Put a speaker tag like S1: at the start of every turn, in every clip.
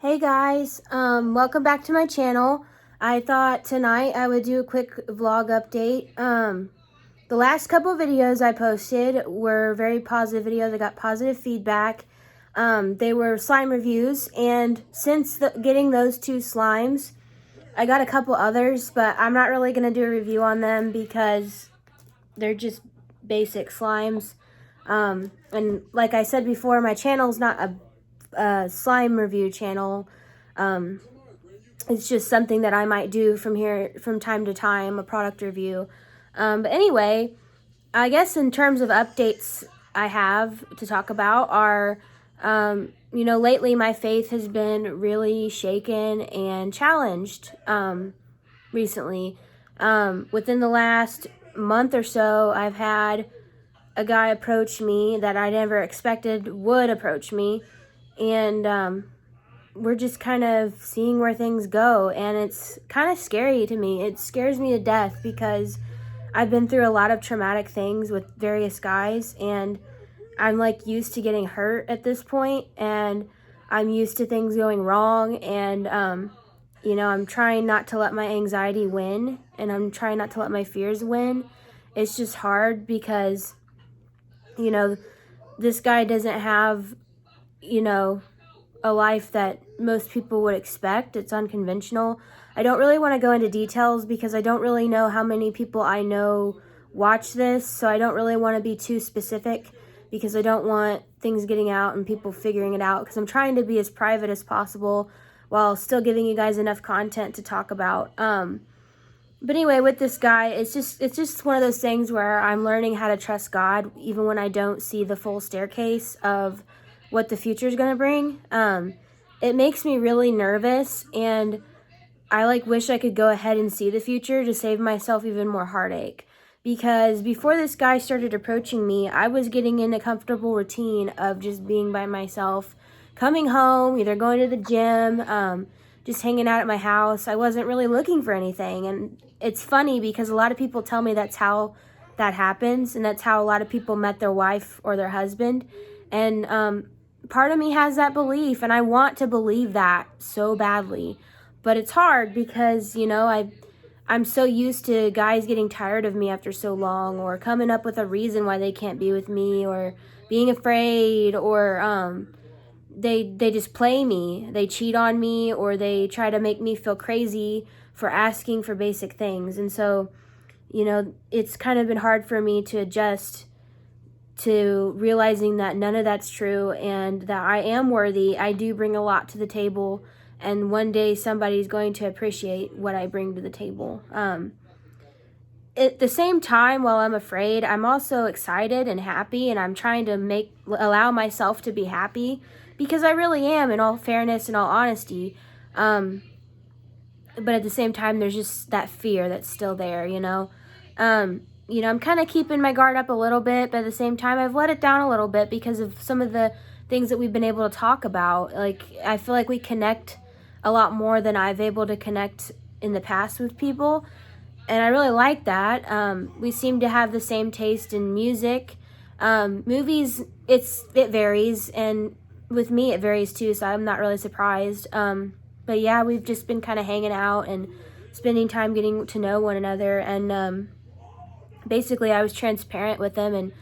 S1: Hey guys, welcome back to my channel. I thought tonight I would do a quick vlog update. The last couple videos I posted were very positive videos. I got positive feedback. They were slime reviews, and since getting those two slimes, I got a couple others, but I'm not really going to do a review on them because they're just basic slimes. And like I said before, my channel's not a slime review channel. It's just something that I might do from time to time, a product review. But anyway, I guess in terms of updates I have to talk about are, lately my faith has been really shaken and challenged recently. Within the last month or so, I've had a guy approach me that I never expected would approach me, and we're just kind of seeing where things go, and it's kind of scary to me. It scares me to death because I've been through a lot of traumatic things with various guys, and I'm like used to getting hurt at this point, and I'm used to things going wrong, and I'm trying not to let my anxiety win, and I'm trying not to let my fears win. It's just hard because this guy doesn't have a life that most people would expect. It's unconventional. I don't really want to go into details because I don't really know how many people I know watch this, so I don't really want to be too specific because I don't want things getting out and people figuring it out, because I'm trying to be as private as possible while still giving you guys enough content to talk about. But anyway, with this guy, it's just one of those things where I'm learning how to trust God even when I don't see the full staircase of what the future is going to bring. It makes me really nervous, and I wish I could go ahead and see the future to save myself even more heartache. Because before this guy started approaching me, I was getting in a comfortable routine of just being by myself, coming home, either going to the gym, just hanging out at my house. I wasn't really looking for anything. And it's funny because a lot of people tell me that's how that happens, and that's how a lot of people met their wife or their husband. And part of me has that belief, and I want to believe that so badly. But it's hard because, I'm so used to guys getting tired of me after so long, or coming up with a reason why they can't be with me, or being afraid, or they just play me. They cheat on me, or they try to make me feel crazy for asking for basic things. And so, it's kind of been hard for me to adjust to realizing that none of that's true, and that I am worthy. I do bring a lot to the table, and one day somebody's going to appreciate what I bring to the table. At the same time, while I'm afraid, I'm also excited and happy, and I'm trying to allow myself to be happy, because I really am, in all fairness and all honesty. But at the same time, there's just that fear that's still there, I'm kind of keeping my guard up a little bit, but at the same time, I've let it down a little bit because of some of the things that we've been able to talk about. I feel like we connect a lot more than I've able to connect in the past with people, and I really like that. We seem to have the same taste in music. Movies, it varies, and with me, it varies too, so I'm not really surprised. But yeah, we've just been kind of hanging out and spending time getting to know one another, and basically I was transparent with him, and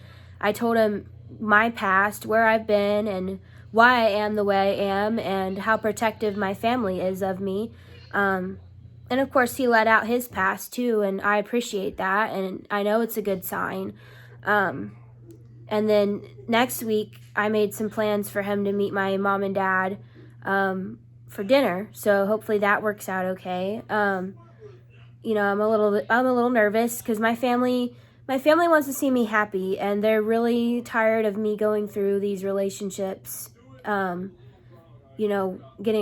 S1: I told him my past, where I've been, and why I am the way I am, and how protective my family is of me. And of course he let out his past too, and I appreciate that, and I know it's a good sign. And then next week I made some plans for him to meet my mom and dad for dinner, so hopefully that works out okay. I'm a little nervous because my family wants to see me happy, and they're really tired of me going through these relationships, getting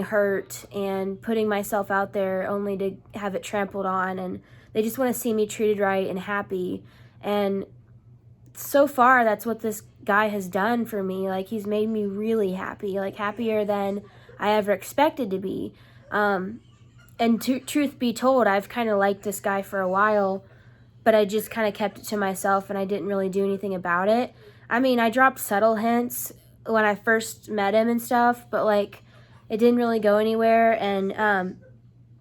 S1: hurt and putting myself out there only to have it trampled on, and they just want to see me treated right and happy. And so far, that's what this guy has done for me. He's made me really happy, happier than I ever expected to be. And truth be told, I've kind of liked this guy for a while, but I just kind of kept it to myself, and I didn't really do anything about it. I mean, I dropped subtle hints when I first met him and stuff, but it didn't really go anywhere. And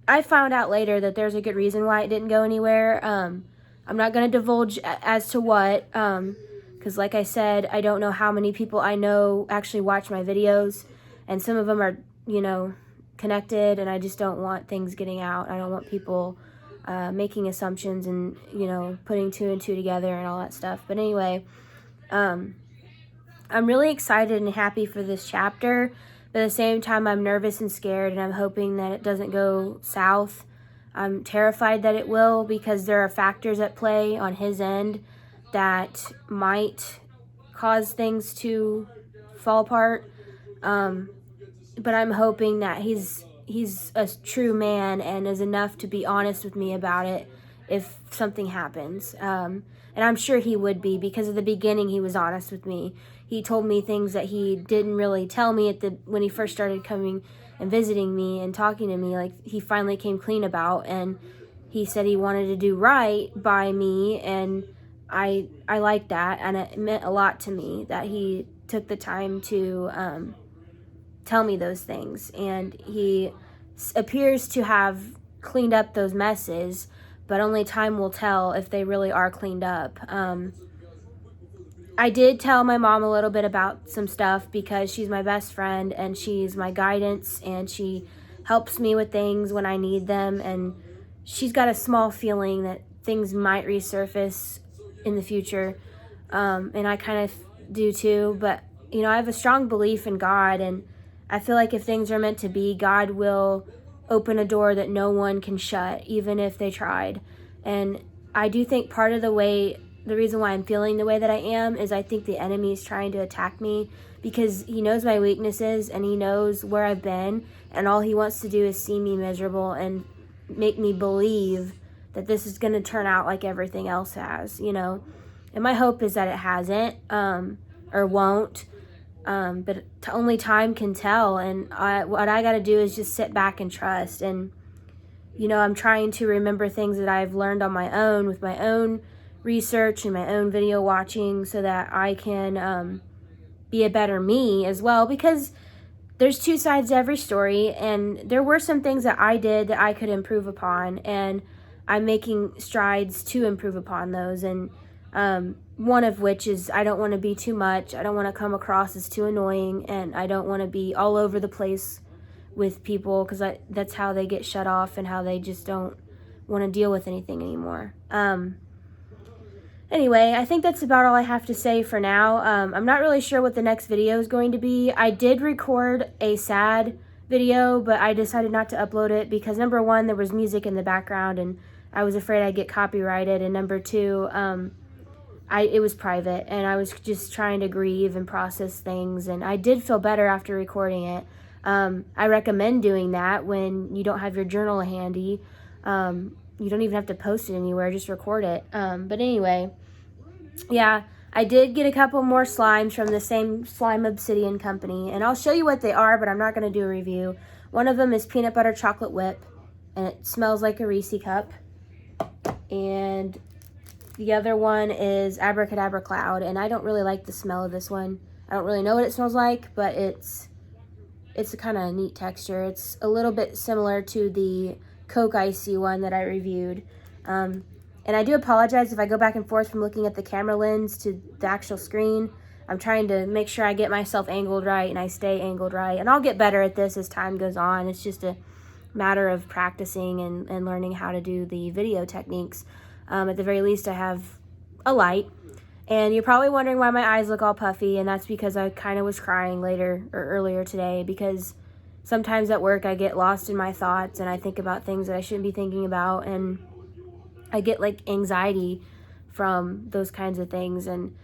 S1: I found out later that there's a good reason why it didn't go anywhere. I'm not going to divulge as to what, because like I said, I don't know how many people I know actually watch my videos, and some of them are, connected, and I just don't want things getting out. I don't want people making assumptions and, putting two and two together and all that stuff. But anyway, I'm really excited and happy for this chapter, but at the same time, I'm nervous and scared, and I'm hoping that it doesn't go south. I'm terrified that it will, because there are factors at play on his end that might cause things to fall apart. But I'm hoping that he's a true man and is enough to be honest with me about it if something happens. And I'm sure he would be, because at the beginning he was honest with me. He told me things that he didn't really tell me when he first started coming and visiting me and talking to me. Like, he finally came clean about, and he said he wanted to do right by me, and I liked that, and it meant a lot to me that he took the time to tell me those things. And he appears to have cleaned up those messes, but only time will tell if they really are cleaned up. I did tell my mom a little bit about some stuff, because she's my best friend and she's my guidance, and she helps me with things when I need them, and she's got a small feeling that things might resurface in the future, and I kind of do too. But I have a strong belief in God, and I feel like if things are meant to be, God will open a door that no one can shut, even if they tried. And I do think part of the reason why I'm feeling the way that I am is I think the enemy is trying to attack me, because he knows my weaknesses and he knows where I've been, and all he wants to do is see me miserable and make me believe that this is going to turn out like everything else has, And my hope is that it hasn't, or won't. But only time can tell, and what I got to do is just sit back and trust. And I'm trying to remember things that I've learned on my own with my own research and my own video watching, so that I can be a better me as well, because there's two sides to every story, and there were some things that I did that I could improve upon, and I'm making strides to improve upon those. And one of which is I don't want to be too much. I don't want to come across as too annoying, and I don't want to be all over the place with people, because that's how they get shut off and how they just don't want to deal with anything anymore. Anyway, I think that's about all I have to say for now. I'm not really sure what the next video is going to be. I did record a sad video, but I decided not to upload it because, number one, there was music in the background and I was afraid I'd get copyrighted, and number two, it was private, and I was just trying to grieve and process things, and I did feel better after recording it. I recommend doing that when you don't have your journal handy. You don't even have to post it anywhere, just record it. But anyway, yeah, I did get a couple more slimes from the same Slime Obsidian company, and I'll show you what they are, but I'm not going to do a review. One of them is Peanut Butter Chocolate Whip, and it smells like a Reese cup. And the other one is Abracadabra Cloud, and I don't really like the smell of this one. I don't really know what it smells like, but it's a kind of neat texture. It's a little bit similar to the Coke Icy one that I reviewed. And I do apologize if I go back and forth from looking at the camera lens to the actual screen. I'm trying to make sure I get myself angled right and I stay angled right. And I'll get better at this as time goes on. It's just a matter of practicing and learning how to do the video techniques. At the very least, I have a light. And you're probably wondering why my eyes look all puffy, and that's because I kind of was crying earlier today, because sometimes at work I get lost in my thoughts and I think about things that I shouldn't be thinking about, and I get like anxiety from those kinds of things, and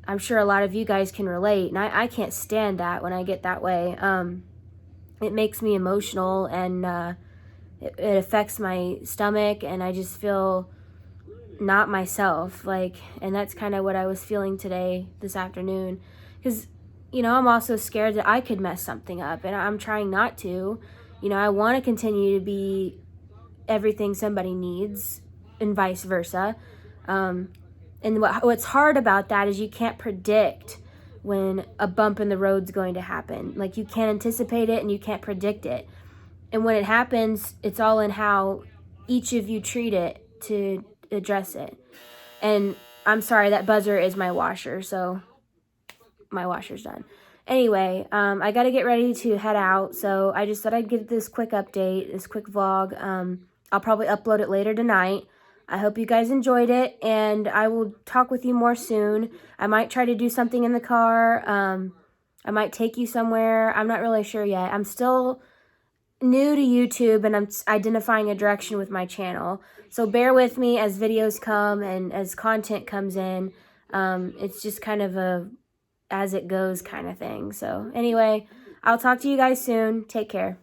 S1: I'm sure a lot of you guys can relate, and I can't stand that when I get that way. It makes me emotional, and it affects my stomach, and I just feel not myself, and that's kind of what I was feeling this afternoon, because I'm also scared that I could mess something up, and I'm trying not to. I want to continue to be everything somebody needs and vice versa, and what's hard about that is you can't predict when a bump in the road's going to happen. Like, you can't anticipate it and you can't predict it. And when it happens, it's all in how each of you treat it to address it. And I'm sorry, that buzzer is my washer, so my washer's done. Anyway, I got to get ready to head out, so I just thought I'd give this quick update, this quick vlog. I'll probably upload it later tonight. I hope you guys enjoyed it, and I will talk with you more soon. I might try to do something in the car. I might take you somewhere. I'm not really sure yet. I'm still new to YouTube, and I'm identifying a direction with my channel. So bear with me as videos come and as content comes in. It's just kind of a as it goes kind of thing. So anyway, I'll talk to you guys soon. Take care.